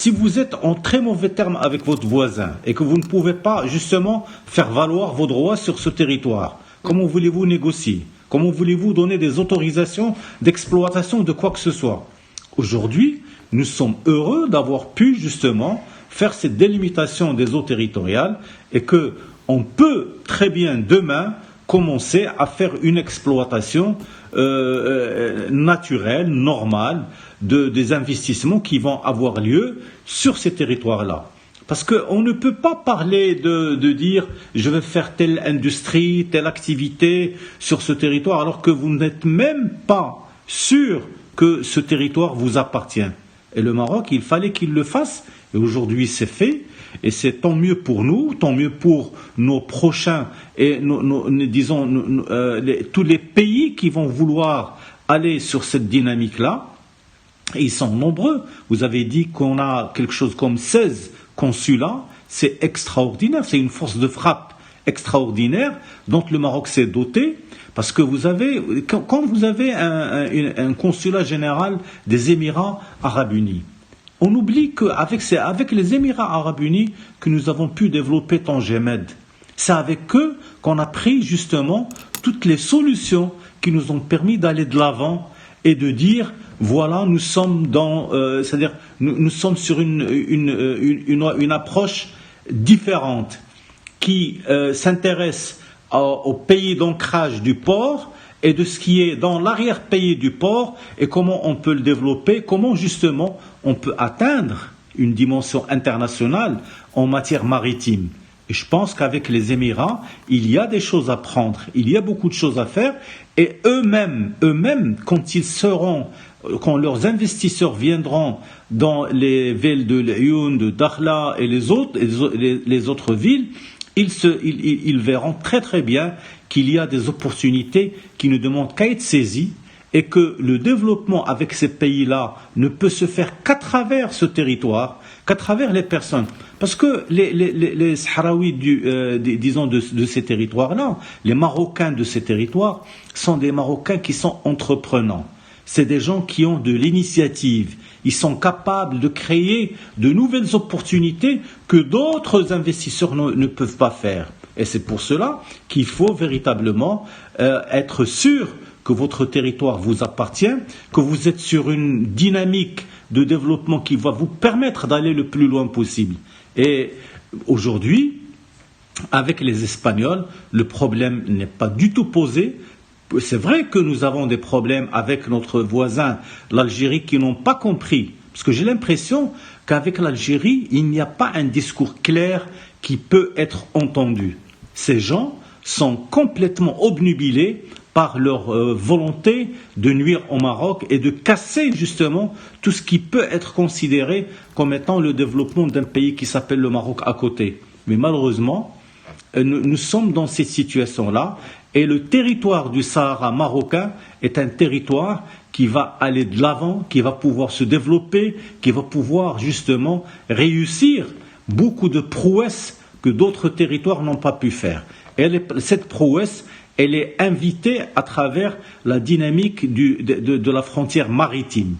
Si vous êtes en très mauvais termes avec votre voisin et que vous ne pouvez pas justement faire valoir vos droits sur ce territoire, comment voulez-vous négocier? Comment voulez-vous donner des autorisations d'exploitation de quoi que ce soit? Aujourd'hui, nous sommes heureux d'avoir pu justement faire cette délimitation des eaux territoriales et que on peut très bien demain commencer à faire une exploitation naturelle, normale, des investissements qui vont avoir lieu sur ces territoires-là. Parce qu'on ne peut pas parler de dire je vais faire telle industrie, telle activité sur ce territoire alors que vous n'êtes même pas sûr que ce territoire vous appartient. Et le Maroc, il fallait qu'il le fasse, et aujourd'hui c'est fait, et c'est tant mieux pour nous, tant mieux pour nos prochains, et tous les pays qui vont vouloir aller sur cette dynamique-là, et ils sont nombreux. Vous avez dit qu'on a quelque chose comme 16 consulats, c'est extraordinaire, c'est une force de frappe extraordinaire dont le Maroc s'est doté. Parce que quand vous avez un consulat général des Émirats Arabes Unis, on oublie qu'avec les Émirats Arabes Unis que nous avons pu développer Tangemed. C'est avec eux qu'on a pris justement toutes les solutions qui nous ont permis d'aller de l'avant et de dire voilà, nous sommes c'est-à-dire nous sommes sur une approche différente qui s'intéresse au pays d'ancrage du port et de ce qui est dans l'arrière-pays du port et comment on peut le développer, comment justement on peut atteindre une dimension internationale en matière maritime. Et je pense qu'avec les Émirats, il y a des choses à prendre, il y a beaucoup de choses à faire et eux-mêmes, quand leurs investisseurs viendront dans les villes de Laayoune, de Dakhla et les autres villes, ils verront très très bien qu'il y a des opportunités qui ne demandent qu'à être saisies et que le développement avec ces pays-là ne peut se faire qu'à travers ce territoire, qu'à travers les personnes. Parce que les Sahraouis de ces territoires-là, les Marocains de ces territoires, sont des Marocains qui sont entreprenants. C'est des gens qui ont de l'initiative. Ils sont capables de créer de nouvelles opportunités que d'autres investisseurs ne peuvent pas faire. Et c'est pour cela qu'il faut véritablement être sûr que votre territoire vous appartient, que vous êtes sur une dynamique de développement qui va vous permettre d'aller le plus loin possible. Et aujourd'hui, avec les Espagnols, le problème n'est pas du tout posé. C'est vrai que nous avons des problèmes avec notre voisin, l'Algérie, qui n'ont pas compris. Parce que j'ai l'impression qu'avec l'Algérie, il n'y a pas un discours clair qui peut être entendu. Ces gens sont complètement obnubilés par leur volonté de nuire au Maroc et de casser justement tout ce qui peut être considéré comme étant le développement d'un pays qui s'appelle le Maroc à côté. Mais malheureusement, nous sommes dans cette situation-là et le territoire du Sahara marocain est un territoire qui va aller de l'avant, qui va pouvoir se développer, qui va pouvoir justement réussir beaucoup de prouesses que d'autres territoires n'ont pas pu faire. Et cette prouesse, elle est invitée à travers la dynamique de la frontière maritime.